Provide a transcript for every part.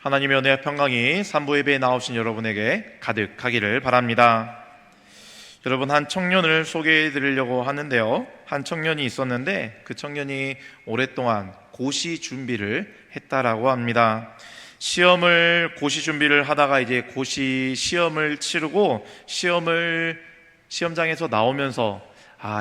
하나님의 은혜와 평강이 산부 예배에 나오신 여러분에게 가득하기를 바랍니다. 여러분, 한 청년을 소개해 드리려고 하는데요, 한 청년이 있었는데 그 청년이 오랫동안 고시 준비를 했다라고 합니다. 고시 준비를 하다가 이제 고시 시험을 치르고 시험장에서 나오면서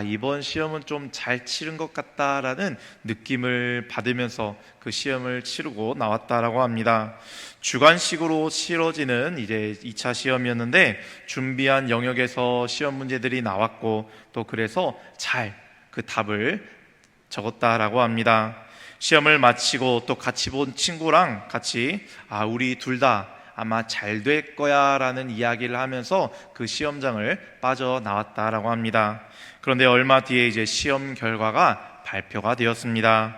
이번 시험은 좀 잘 치른 것 같다라는 느낌을 받으면서 그 시험을 치르고 나왔다라고 합니다. 주관식으로 치러지는 이제 2차 시험이었는데 준비한 영역에서 시험 문제들이 나왔고, 또 그래서 잘 그 답을 적었다라고 합니다. 시험을 마치고 또 같이 본 친구랑 같이 우리 둘 다 아마 잘 될 거야 라는 이야기를 하면서 그 시험장을 빠져나왔다라고 합니다. 그런데 얼마 뒤에 이제 시험 결과가 발표가 되었습니다.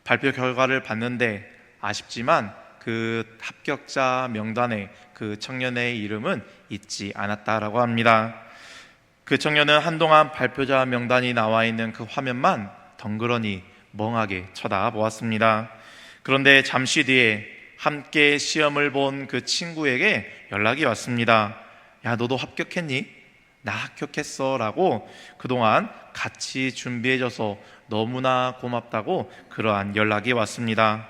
발표 결과를 봤는데 아쉽지만 그 합격자 명단에 그 청년의 이름은 있지 않았다라고 합니다. 그 청년은 한동안 발표자 명단이 나와 있는 그 화면만 덩그러니 멍하게 쳐다보았습니다. 그런데 잠시 뒤에 함께 시험을 본 그 친구에게 연락이 왔습니다. 야, 너도 합격했니? 나 합격했어 라고 그동안 같이 준비해줘서 너무나 고맙다고 그러한 연락이 왔습니다.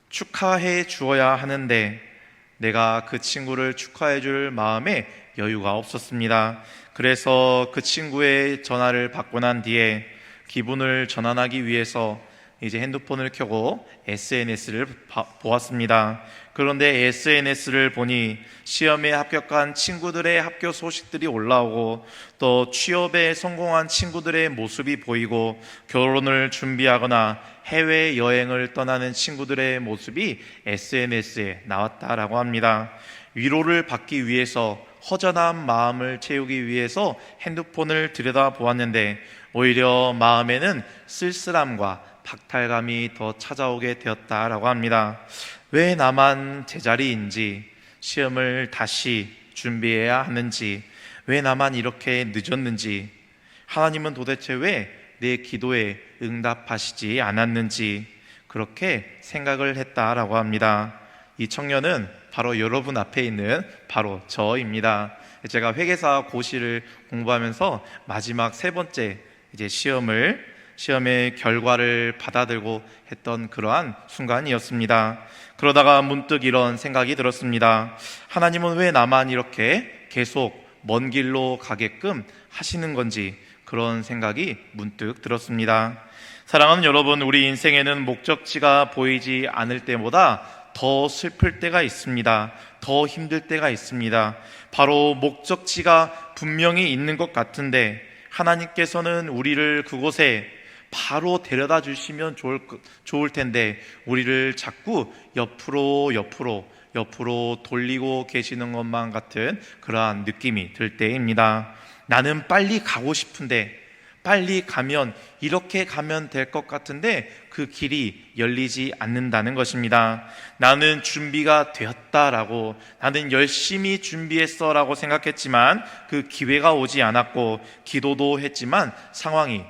축하해 주어야 하는데 내가 그 친구를 축하해 줄 마음에 여유가 없었습니다. 그래서 그 친구의 전화를 받고 난 뒤에 기분을 전환하기 위해서 이제 핸드폰을 켜고 SNS를 보았습니다. 그런데 SNS를 보니 시험에 합격한 친구들의 학교 소식들이 올라오고, 또 취업에 성공한 친구들의 모습이 보이고, 결혼을 준비하거나 해외여행을 떠나는 친구들의 모습이 SNS에 나왔다라고 합니다. 위로를 받기 위해서, 허전한 마음을 채우기 위해서 핸드폰을 들여다보았는데 오히려 마음에는 쓸쓸함과 박탈감이 더 찾아오게 되었다라고 합니다. 왜 나만 제자리인지, 시험을 다시 준비해야 하는지, 왜 나만 이렇게 늦었는지, 하나님은 도대체 왜 내 기도에 응답하시지 않았는지 그렇게 생각을 했다라고 합니다. 이 청년은 바로 여러분 앞에 있는 바로 저입니다. 제가 회계사 고시를 공부하면서 마지막 세 번째 이제 시험의 결과를 받아들고 했던 그러한 순간이었습니다. 그러다가 문득 이런 생각이 들었습니다. 하나님은 왜 나만 이렇게 계속 먼 길로 가게끔 하시는 건지, 그런 생각이 문득 들었습니다. 사랑하는 여러분, 우리 인생에는 목적지가 보이지 않을 때보다 더 슬플 때가 있습니다. 더 힘들 때가 있습니다. 바로 목적지가 분명히 있는 것 같은데 하나님께서는 우리를 그곳에 바로 데려다 주시면 좋을 텐데 우리를 자꾸 옆으로 돌리고 계시는 것만 같은 그러한 느낌이 들 때입니다. 나는 빨리 가고 싶은데, 빨리 가면 이렇게 가면 될 것 같은데 그 길이 열리지 않는다는 것입니다. 나는 준비가 되었다라고, 나는 열심히 준비했어 라고 생각했지만 그 기회가 오지 않았고, 기도도 했지만 상황이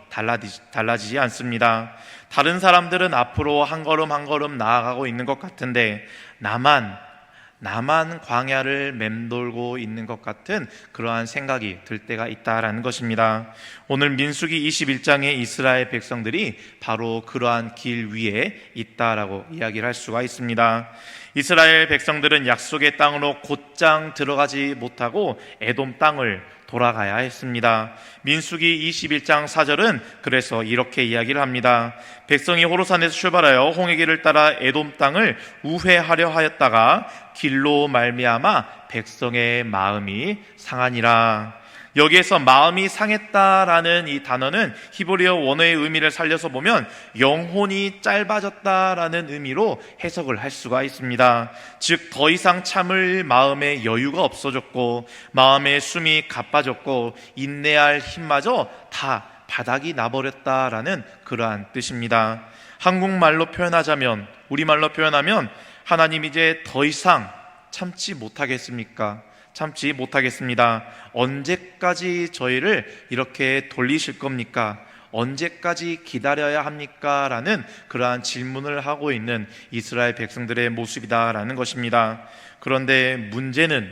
달라지지 않습니다. 다른 사람들은 앞으로 한 걸음 한 걸음 나아가고 있는 것 같은데 나만 광야를 맴돌고 있는 것 같은 그러한 생각이 들 때가 있다라는 것입니다. 오늘 민수기 21장의 이스라엘 백성들이 바로 그러한 길 위에 있다라고 이야기를 할 수가 있습니다. 이스라엘 백성들은 약속의 땅으로 곧장 들어가지 못하고 에돔 땅을 돌아가야 했습니다. 민수기 21장 4절은 그래서 이렇게 이야기를 합니다. 백성이 호로산에서 출발하여 홍해길을 따라 에돔 땅을 우회하려 하였다가 길로 말미암아 백성의 마음이 상하니라. 여기에서 마음이 상했다라는 이 단어는 히브리어 원어의 의미를 살려서 보면 영혼이 짧아졌다라는 의미로 해석을 할 수가 있습니다. 즉 더 이상 참을 마음의 여유가 없어졌고, 마음의 숨이 가빠졌고, 인내할 힘마저 다 바닥이 나버렸다라는 그러한 뜻입니다. 한국말로 표현하자면, 우리말로 표현하면 하나님 이제 더 이상 참지 못하겠습니까? 참지 못하겠습니다. 언제까지 저희를 이렇게 돌리실 겁니까? 언제까지 기다려야 합니까? 라는 그러한 질문을 하고 있는 이스라엘 백성들의 모습이다라는 것입니다. 그런데 문제는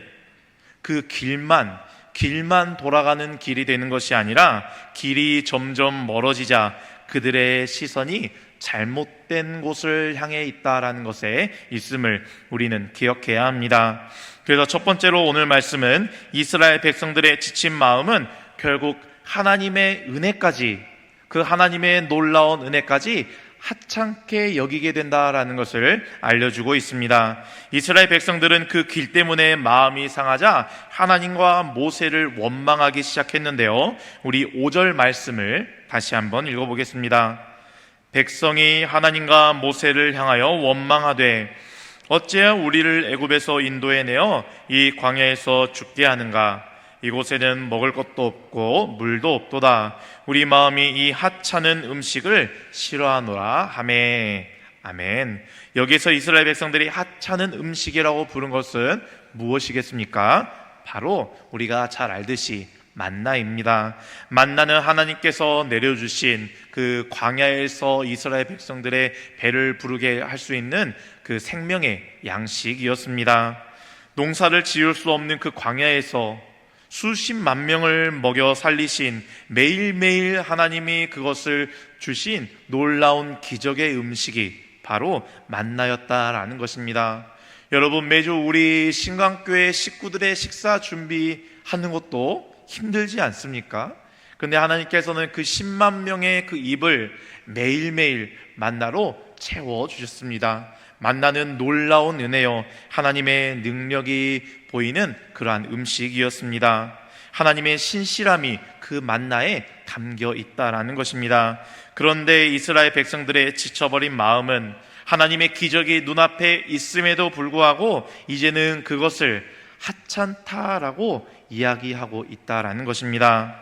그 길만 돌아가는 길이 되는 것이 아니라 길이 점점 멀어지자 그들의 시선이 잘못된 곳을 향해 있다라는 것에 있음을 우리는 기억해야 합니다. 그래서 첫 번째로 오늘 말씀은 이스라엘 백성들의 지친 마음은 결국 하나님의 은혜까지, 그 하나님의 놀라운 은혜까지 하찮게 여기게 된다라는 것을 알려주고 있습니다. 이스라엘 백성들은 그 길 때문에 마음이 상하자 하나님과 모세를 원망하기 시작했는데요, 우리 5절 말씀을 다시 한번 읽어보겠습니다. 백성이 하나님과 모세를 향하여 원망하되 어찌 우리를 애굽에서 인도해내어 이 광야에서 죽게 하는가? 이곳에는 먹을 것도 없고 물도 없도다. 우리 마음이 이 하찮은 음식을 싫어하노라 하매. 아멘. 여기서 이스라엘 백성들이 하찮은 음식이라고 부른 것은 무엇이겠습니까? 바로 우리가 잘 알듯이 만나입니다. 만나는 하나님께서 내려주신 그 광야에서 이스라엘 백성들의 배를 부르게 할 수 있는 그 생명의 양식이었습니다. 농사를 지을 수 없는 그 광야에서 수십만 명을 먹여 살리신, 매일매일 하나님이 그것을 주신 놀라운 기적의 음식이 바로 만나였다라는 것입니다. 여러분, 매주 우리 신강교회 식구들의 식사 준비하는 것도 힘들지 않습니까? 근데 하나님께서는 그 10만 명의 그 입을 매일매일 만나로 채워주셨습니다. 만나는 놀라운 은혜요, 하나님의 능력이 보이는 그러한 음식이었습니다. 하나님의 신실함이 그 만나에 담겨 있다라는 것입니다. 그런데 이스라엘 백성들의 지쳐버린 마음은 하나님의 기적이 눈앞에 있음에도 불구하고 이제는 그것을 하찮다라고 이야기하고 있다라는 것입니다.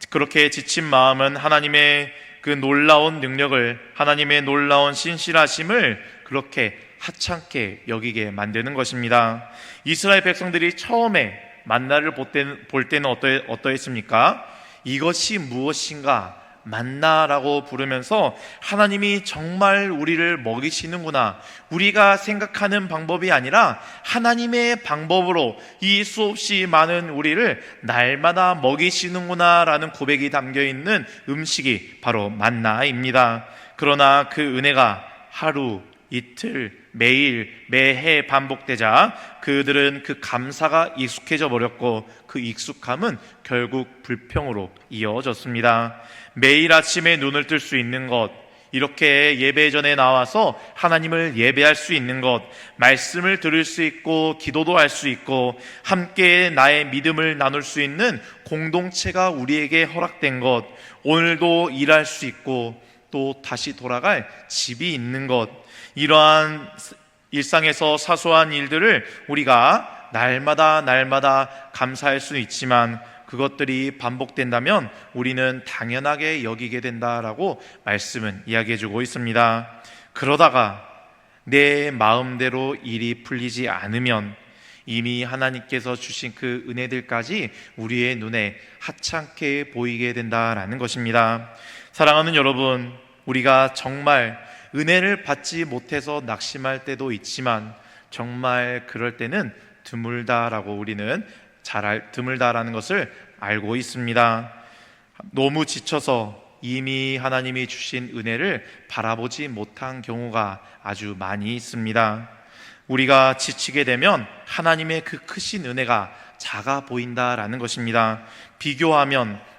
그렇게 지친 마음은 하나님의 그 놀라운 능력을, 하나님의 놀라운 신실하심을 그렇게 하찮게 여기게 만드는 것입니다. 이스라엘 백성들이 처음에 만나를 볼 때는 어떠했습니까? 이것이 무엇인가? 만나라고 부르면서 하나님이 정말 우리를 먹이시는구나, 우리가 생각하는 방법이 아니라 하나님의 방법으로 이 수없이 많은 우리를 날마다 먹이시는구나 라는 고백이 담겨있는 음식이 바로 만나입니다. 그러나 그 은혜가 하루, 이틀, 매일, 매해 반복되자 그들은 그 감사가 익숙해져 버렸고 그 익숙함은 결국 불평으로 이어졌습니다. 매일 아침에 눈을 뜰 수 있는 것, 이렇게 예배 전에 나와서 하나님을 예배할 수 있는 것, 말씀을 들을 수 있고 기도도 할 수 있고 함께 나의 믿음을 나눌 수 있는 공동체가 우리에게 허락된 것, 오늘도 일할 수 있고 또 다시 돌아갈 집이 있는 것, 이러한 일상에서 사소한 일들을 우리가 날마다 감사할 수 있지만 그것들이 반복된다면 우리는 당연하게 여기게 된다라고 말씀은 이야기해주고 있습니다. 그러다가 내 마음대로 일이 풀리지 않으면 이미 하나님께서 주신 그 은혜들까지 우리의 눈에 하찮게 보이게 된다라는 것입니다. 사랑하는 여러분, 우리가 정말 은혜를 받지 못해서 낙심할 때도 있지만 정말 그럴 때는 드물다라고 우리는 드물다라는 것을 알고 있습니다. 너무 지쳐서 이미 하나님이 주신 은혜를 바라보지 못한 경우가 아주 많이 있습니다. 우리가 지치게 되면 하나님의 그 크신 은혜가 작아 보인다라는 것입니다.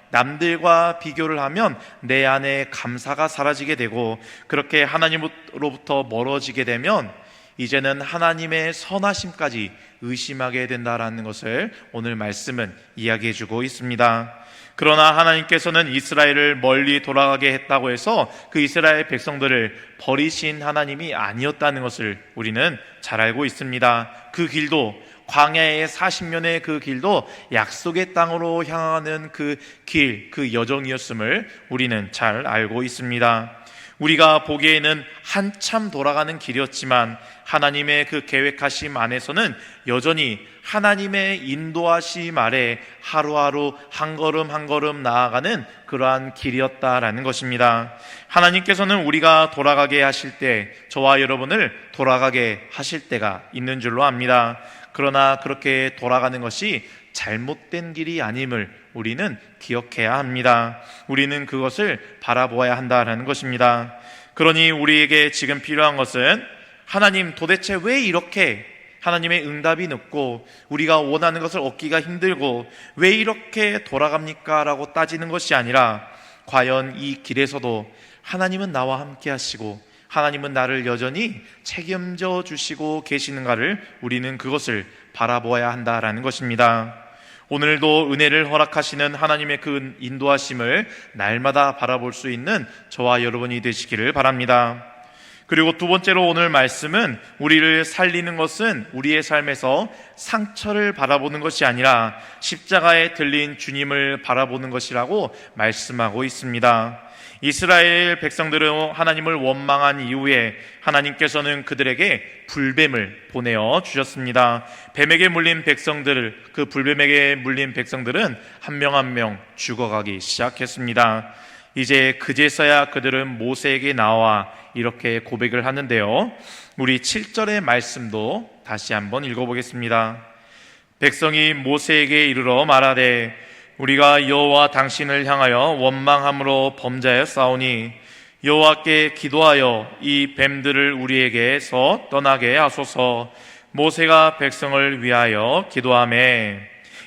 남들과 비교를 하면 내 안에 감사가 사라지게 되고 그렇게 하나님으로부터 멀어지게 되면 이제는 하나님의 선하심까지 의심하게 된다라는 것을 오늘 말씀은 이야기해주고 있습니다. 그러나 하나님께서는 이스라엘을 멀리 돌아가게 했다고 해서 그 이스라엘 백성들을 버리신 하나님이 아니었다는 것을 우리는 잘 알고 있습니다. 그 길도, 광야의 40년의 그 길도 약속의 땅으로 향하는 그 길, 그 여정이었음을 우리는 잘 알고 있습니다. 우리가 보기에는 한참 돌아가는 길이었지만 하나님의 그 계획하심 안에서는 여전히 하나님의 인도하심 아래 하루하루 한 걸음 한 걸음 나아가는 그러한 길이었다라는 것입니다. 하나님께서는 우리가 돌아가게 하실 때 저와 여러분을 돌아가게 하실 때가 있는 줄로 압니다. 그러나 그렇게 돌아가는 것이 잘못된 길이 아님을 우리는 기억해야 합니다. 우리는 그것을 바라보아야 한다는 것입니다. 그러니 우리에게 지금 필요한 것은 하나님 도대체 왜 이렇게 하나님의 응답이 늦고 우리가 원하는 것을 얻기가 힘들고 왜 이렇게 돌아갑니까? 라고 따지는 것이 아니라 과연 이 길에서도 하나님은 나와 함께 하시고 하나님은 나를 여전히 책임져 주시고 계시는가를 우리는 그것을 바라보아야 한다라는 것입니다. 오늘도 은혜를 허락하시는 하나님의 그 인도하심을 날마다 바라볼 수 있는 저와 여러분이 되시기를 바랍니다. 그리고 두 번째로 오늘 말씀은 우리를 살리는 것은 우리의 삶에서 상처를 바라보는 것이 아니라 십자가에 들린 주님을 바라보는 것이라고 말씀하고 있습니다. 이스라엘 백성들은 하나님을 원망한 이후에 하나님께서는 그들에게 불뱀을 보내어 주셨습니다. 뱀에게 물린 백성들, 그 불뱀에게 물린 백성들은 한 명 한 명 죽어가기 시작했습니다. 이제 그제서야 그들은 모세에게 나와 이렇게 고백을 하는데요. 우리 7절의 말씀도 다시 한번 읽어보겠습니다. 백성이 모세에게 이르러 말하되 우리가 여호와 당신을 향하여 원망함으로 범죄하였사오니 여호와께 기도하여 이 뱀들을 우리에게서 떠나게 하소서. 모세가 백성을 위하여 기도하매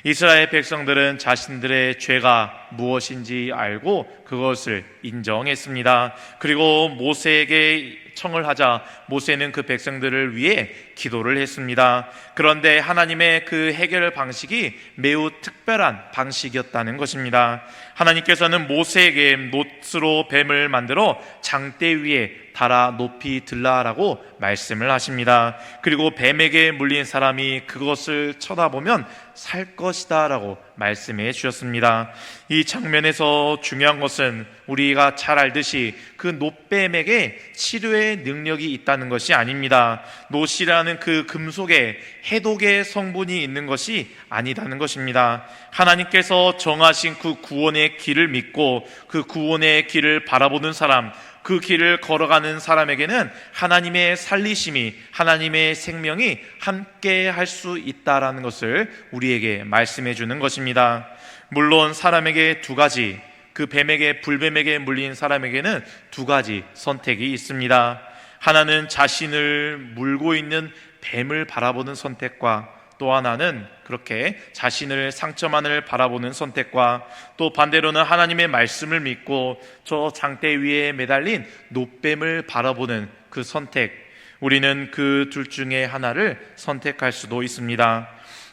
이스라엘 백성들은 자신들의 죄가 무엇인지 알고 그것을 인정했습니다. 그리고 모세에게 청을 하자 모세는 그 백성들을 위해 기도를 했습니다. 그런데 하나님의 그 해결 방식이 매우 특별한 방식이었다는 것입니다. 하나님께서는 모세에게 놋으로 뱀을 만들어 장대 위에 달아 높이 들라라고 말씀을 하십니다. 그리고 뱀에게 물린 사람이 그것을 쳐다보면 살 것이다 라고 말씀해 주셨습니다. 이 장면에서 중요한 것은 우리가 잘 알듯이 그 놋뱀에게 치료의 능력이 있다는 것이 아닙니다. 놋이라는 그 금속에 해독의 성분이 있는 것이 아니다는 것입니다. 하나님께서 정하신 그 구원의 길을 믿고 그 구원의 길을 바라보는 사람, 그 길을 걸어가는 사람에게는 하나님의 살리심이, 하나님의 생명이 함께 할 수 있다라는 것을 우리에게 말씀해 주는 것입니다. 물론 사람에게 두 가지, 그 뱀에게, 불뱀에게 물린 사람에게는 두 가지 선택이 있습니다. 하나는 자신을 물고 있는 뱀을 바라보는 선택과 또 하나는 그렇게 자신을 상처만을 바라보는 선택과 또 반대로는 하나님의 말씀을 믿고 저 장대 위에 매달린 놋뱀을 바라보는 그 선택, 우리는 그 둘 중에 하나를 선택할 수도 있습니다.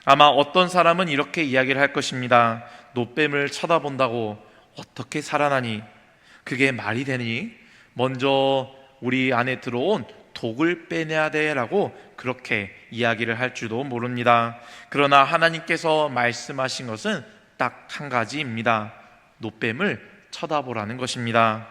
아마 어떤 사람은 이렇게 이야기를 할 것입니다. 놋뱀을 쳐다본다고 어떻게 살아나니? 그게 말이 되니? 먼저 우리 안에 들어온 독을 빼내야 돼 라고 그렇게 이야기를 할 줄도 모릅니다. 그러나 하나님께서 말씀하신 것은 딱 한 가지입니다. 놋뱀을 쳐다보라는 것입니다.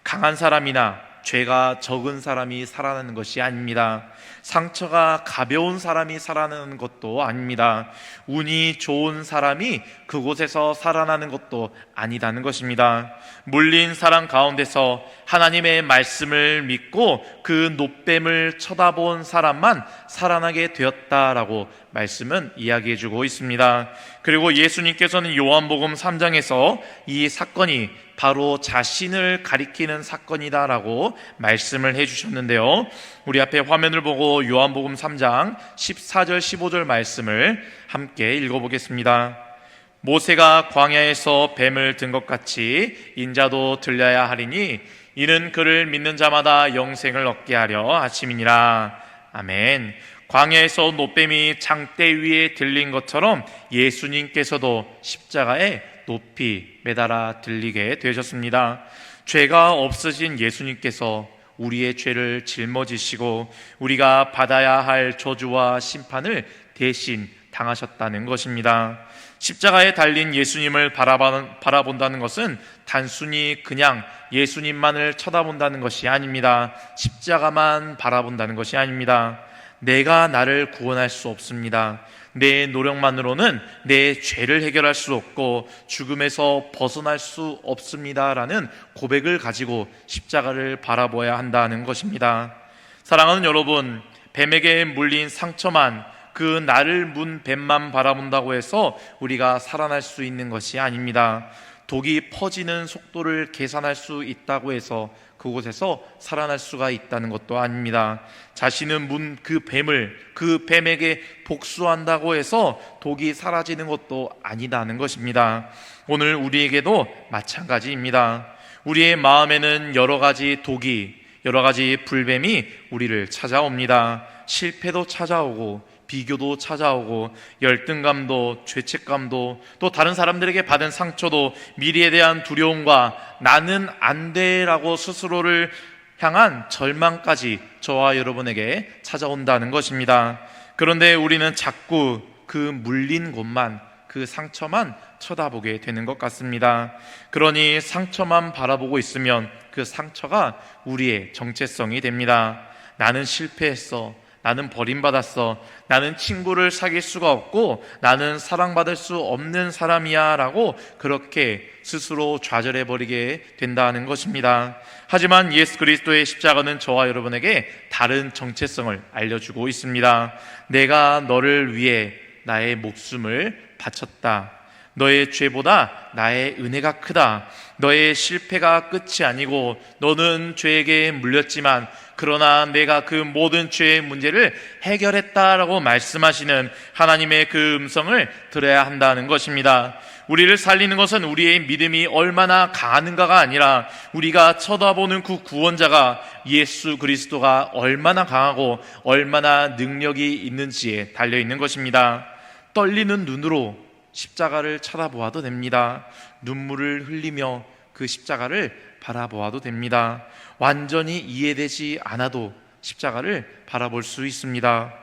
강한 사람이나 죄가 적은 사람이 살아나는 것이 아닙니다. 상처가 가벼운 사람이 살아나는 것도 아닙니다. 운이 좋은 사람이 그곳에서 살아나는 것도 아니다는 것입니다. 물린 사람 가운데서 하나님의 말씀을 믿고 그 놋뱀을 쳐다본 사람만 살아나게 되었다라고 말씀은 이야기해주고 있습니다. 그리고 예수님께서는 요한복음 3장에서 이 사건이 바로 자신을 가리키는 사건이다라고 말씀을 해주셨는데요. 우리 앞에 화면을 보고 요한복음 3장 14절 15절 말씀을 함께 읽어보겠습니다. 모세가 광야에서 뱀을 든 것 같이 인자도 들려야 하리니 이는 그를 믿는 자마다 영생을 얻게 하려 하심이니라. 아멘. 광야에서 놋뱀이 장대 위에 들린 것처럼 예수님께서도 십자가에 높이 매달아 들리게 되셨습니다. 죄가 없으신 예수님께서 우리의 죄를 짊어지시고 우리가 받아야 할 저주와 심판을 대신 당하셨다는 것입니다. 십자가에 달린 예수님을 바라본다는 것은 단순히 그냥 예수님만을 쳐다본다는 것이 아닙니다. 십자가만 바라본다는 것이 아닙니다. 내가 나를 구원할 수 없습니다. 내 노력만으로는 내 죄를 해결할 수 없고 죽음에서 벗어날 수 없습니다라는 고백을 가지고 십자가를 바라보아야 한다는 것입니다. 사랑하는 여러분, 뱀에게 물린 상처만, 그 나를 문 뱀만 바라본다고 해서 우리가 살아날 수 있는 것이 아닙니다. 독이 퍼지는 속도를 계산할 수 있다고 해서 그곳에서 살아날 수가 있다는 것도 아닙니다. 자신은 문 그 뱀에게 복수한다고 해서 독이 사라지는 것도 아니다는 것입니다. 오늘 우리에게도 마찬가지입니다. 우리의 마음에는 여러 가지 독이, 여러 가지 불뱀이 우리를 찾아옵니다. 실패도 찾아오고 비교도 찾아오고 열등감도, 죄책감도, 또 다른 사람들에게 받은 상처도, 미래에 대한 두려움과 나는 안 돼라고 스스로를 향한 절망까지 저와 여러분에게 찾아온다는 것입니다. 그런데 우리는 자꾸 그 물린 곳만, 그 상처만 쳐다보게 되는 것 같습니다. 그러니 상처만 바라보고 있으면 그 상처가 우리의 정체성이 됩니다. 나는 실패했어, 나는 버림받았어, 나는 친구를 사귈 수가 없고 나는 사랑받을 수 없는 사람이야 라고 그렇게 스스로 좌절해버리게 된다는 것입니다. 하지만 예수 그리스도의 십자가는 저와 여러분에게 다른 정체성을 알려주고 있습니다. 내가 너를 위해 나의 목숨을 바쳤다. 너의 죄보다 나의 은혜가 크다. 너의 실패가 끝이 아니고 너는 죄에게 물렸지만 그러나 내가 그 모든 죄의 문제를 해결했다라고 말씀하시는 하나님의 그 음성을 들어야 한다는 것입니다. 우리를 살리는 것은 우리의 믿음이 얼마나 강하는가가 아니라 우리가 쳐다보는 그 구원자가 예수 그리스도가 얼마나 강하고 얼마나 능력이 있는지에 달려있는 것입니다. 떨리는 눈으로 십자가를 쳐다보아도 됩니다. 눈물을 흘리며 그 십자가를 바라보아도 됩니다. 완전히 이해되지 않아도 십자가를 바라볼 수 있습니다.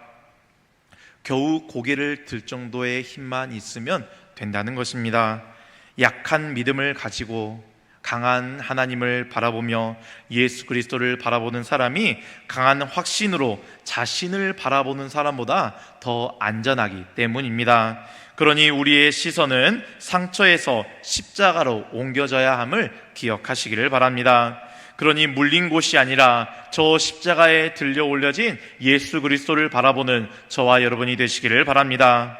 겨우 고개를 들 정도의 힘만 있으면 된다는 것입니다. 약한 믿음을 가지고 강한 하나님을 바라보며 예수 그리스도를 바라보는 사람이 강한 확신으로 자신을 바라보는 사람보다 더 안전하기 때문입니다. 그러니 우리의 시선은 상처에서 십자가로 옮겨져야 함을 기억하시기를 바랍니다. 그러니 물린 곳이 아니라 저 십자가에 들려 올려진 예수 그리스도를 바라보는 저와 여러분이 되시기를 바랍니다.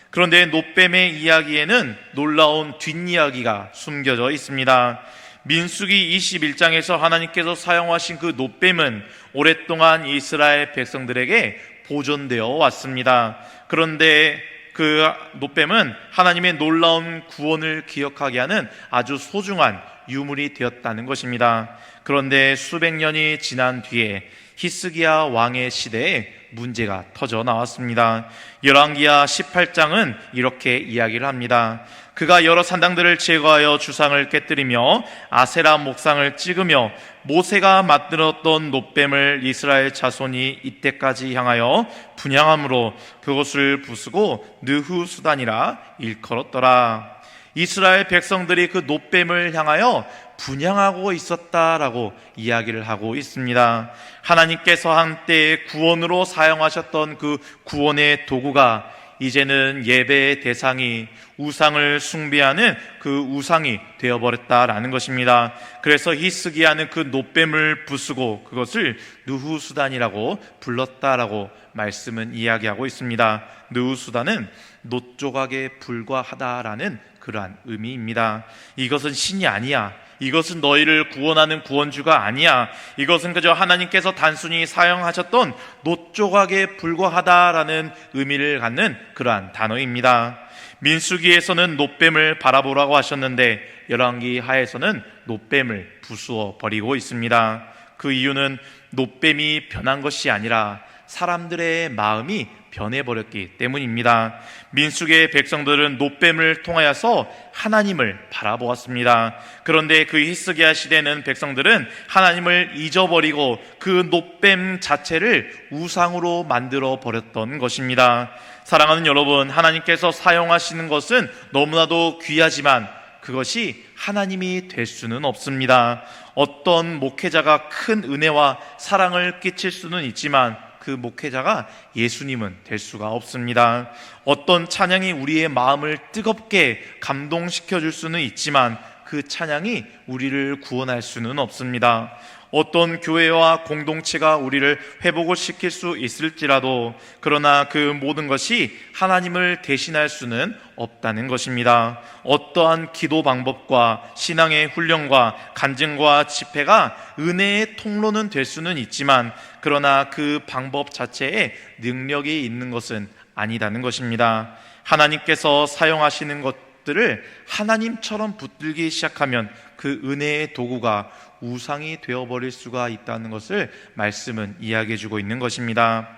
그런데 놋뱀의 이야기에는 놀라운 뒷이야기가 숨겨져 있습니다. 민수기 21장에서 하나님께서 사용하신 그 놋뱀은 오랫동안 이스라엘 백성들에게 보존되어 왔습니다. 그런데 그 놋뱀은 하나님의 놀라운 구원을 기억하게 하는 아주 소중한 유물이 되었다는 것입니다. 그런데 수백 년이 지난 뒤에 히스기야 왕의 시대에 문제가 터져 나왔습니다. 열왕기하 18장은 이렇게 이야기를 합니다. 그가 여러 산당들을 제거하여 주상을 깨뜨리며 아세라 목상을 찍으며 모세가 만들었던 놋뱀을 이스라엘 자손이 이때까지 향하여 분향함으로 그것을 부수고 느후수단이라 일컬었더라. 이스라엘 백성들이 그 놋뱀을 향하여 분향하고 있었다라고 이야기를 하고 있습니다. 하나님께서 한때 구원으로 사용하셨던 그 구원의 도구가 이제는 예배의 대상이 우상을 숭배하는 그 우상이 되어버렸다라는 것입니다. 그래서 히스기야는 그 놋뱀을 부수고 그것을 느후수단이라고 불렀다라고 말씀은 이야기하고 있습니다. 느후수단은 놋조각에 불과하다라는 그러한 의미입니다. 이것은 신이 아니야. 이것은 너희를 구원하는 구원주가 아니야. 이것은 그저 하나님께서 단순히 사용하셨던 놋조각에 불과하다라는 의미를 갖는 그러한 단어입니다. 민수기에서는 놋뱀을 바라보라고 하셨는데 열왕기 하에서는 놋뱀을 부수어 버리고 있습니다. 그 이유는 놋뱀이 변한 것이 아니라 사람들의 마음이 변해버렸기 때문입니다. 민수의 백성들은 놋뱀을 통하여서 하나님을 바라보았습니다. 그런데 그 히스기야 시대는 백성들은 하나님을 잊어버리고 그 놋뱀 자체를 우상으로 만들어 버렸던 것입니다. 사랑하는 여러분, 하나님께서 사용하시는 것은 너무나도 귀하지만 그것이 하나님이 될 수는 없습니다. 어떤 목회자가 큰 은혜와 사랑을 끼칠 수는 있지만 그 목회자가 예수님은 될 수가 없습니다. 어떤 찬양이 우리의 마음을 뜨겁게 감동시켜 줄 수는 있지만 그 찬양이 우리를 구원할 수는 없습니다. 어떤 교회와 공동체가 우리를 회복을 시킬 수 있을지라도 그러나 그 모든 것이 하나님을 대신할 수는 없다는 것입니다. 어떠한 기도 방법과 신앙의 훈련과 간증과 집회가 은혜의 통로는 될 수는 있지만 그러나 그 방법 자체에 능력이 있는 것은 아니다는 것입니다. 하나님께서 사용하시는 것들을 하나님처럼 붙들기 시작하면 그 은혜의 도구가 우상이 되어버릴 수가 있다는 것을 말씀은 이야기해주고 있는 것입니다.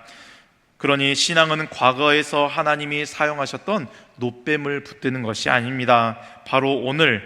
그러니 신앙은 과거에서 하나님이 사용하셨던 놋뱀을 붙드는 것이 아닙니다. 바로 오늘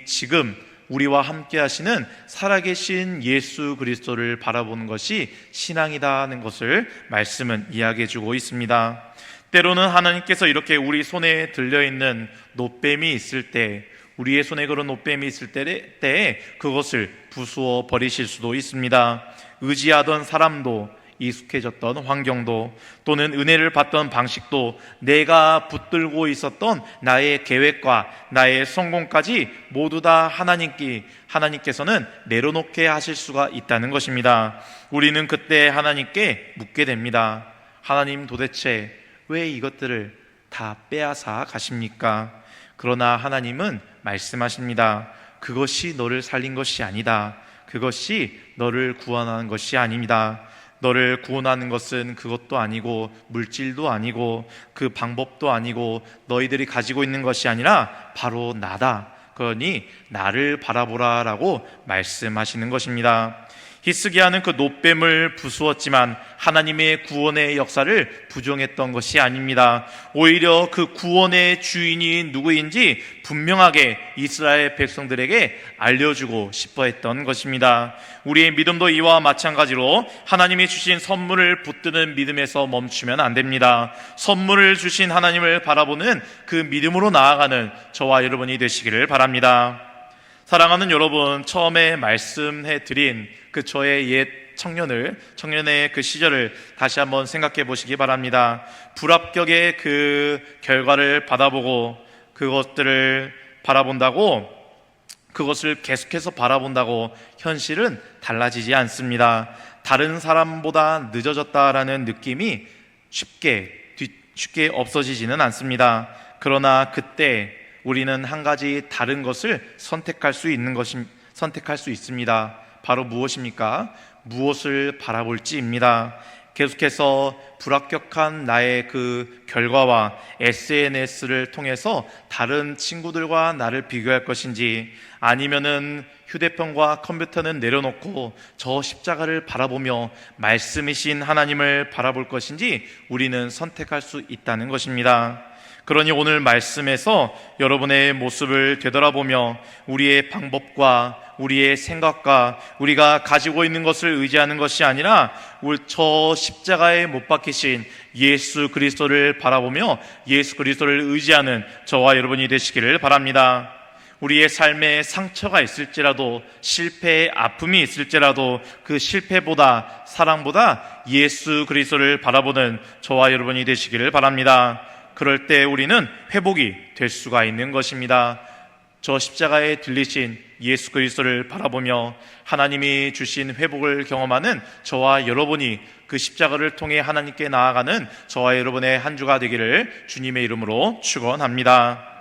지금 우리와 함께 하시는 살아계신 예수 그리스도를 바라보는 것이 신앙이라는 것을 말씀은 이야기해주고 있습니다. 때로는 하나님께서 이렇게 우리 손에 들려있는 놋뱀이 있을 때, 우리의 손에 그런 놋뱀이 있을 때에 그것을 부수어 버리실 수도 있습니다. 의지하던 사람도, 익숙해졌던 환경도, 또는 은혜를 받던 방식도, 내가 붙들고 있었던 나의 계획과 나의 성공까지 모두 다 하나님께서는 내려놓게 하실 수가 있다는 것입니다. 우리는 그때 하나님께 묻게 됩니다. 하나님, 도대체 왜 이것들을 다 빼앗아 가십니까? 그러나 하나님은 말씀하십니다. 그것이 너를 살린 것이 아니다. 그것이 너를 구원하는 것이 아닙니다. 너를 구원하는 것은 그것도 아니고 물질도 아니고 그 방법도 아니고 너희들이 가지고 있는 것이 아니라 바로 나다. 그러니 나를 바라보라 라고 말씀하시는 것입니다. 히스기야는 그 놋뱀을 부수었지만 하나님의 구원의 역사를 부정했던 것이 아닙니다. 오히려 그 구원의 주인이 누구인지 분명하게 이스라엘 백성들에게 알려주고 싶어 했던 것입니다. 우리의 믿음도 이와 마찬가지로 하나님이 주신 선물을 붙드는 믿음에서 멈추면 안 됩니다. 선물을 주신 하나님을 바라보는 그 믿음으로 나아가는 저와 여러분이 되시기를 바랍니다. 사랑하는 여러분, 처음에 말씀해드린 그 저의 옛 청년의 그 시절을 다시 한번 생각해 보시기 바랍니다. 불합격의 그 결과를 받아보고 그것들을 바라본다고, 그것을 계속해서 바라본다고 현실은 달라지지 않습니다. 다른 사람보다 늦어졌다라는 느낌이 쉽게 없어지지는 않습니다. 그러나 그때 우리는 한 가지 다른 것을 선택할 수 있습니다. 바로 무엇입니까? 무엇을 바라볼지입니다. 계속해서 불합격한 나의 그 결과와 SNS를 통해서 다른 친구들과 나를 비교할 것인지, 아니면은 휴대폰과 컴퓨터는 내려놓고 저 십자가를 바라보며 말씀이신 하나님을 바라볼 것인지 우리는 선택할 수 있다는 것입니다. 그러니 오늘 말씀에서 여러분의 모습을 되돌아보며 우리의 방법과 우리의 생각과 우리가 가지고 있는 것을 의지하는 것이 아니라 저 십자가에 못 박히신 예수 그리스도를 바라보며 예수 그리스도를 의지하는 저와 여러분이 되시기를 바랍니다. 우리의 삶에 상처가 있을지라도, 실패의 아픔이 있을지라도 그 실패보다, 사랑보다 예수 그리스도를 바라보는 저와 여러분이 되시기를 바랍니다. 그럴 때 우리는 회복이 될 수가 있는 것입니다. 저 십자가에 들리신 예수 그리스도를 바라보며 하나님이 주신 회복을 경험하는 저와 여러분이 그 십자가를 통해 하나님께 나아가는 저와 여러분의 한 주가 되기를 주님의 이름으로 축원합니다.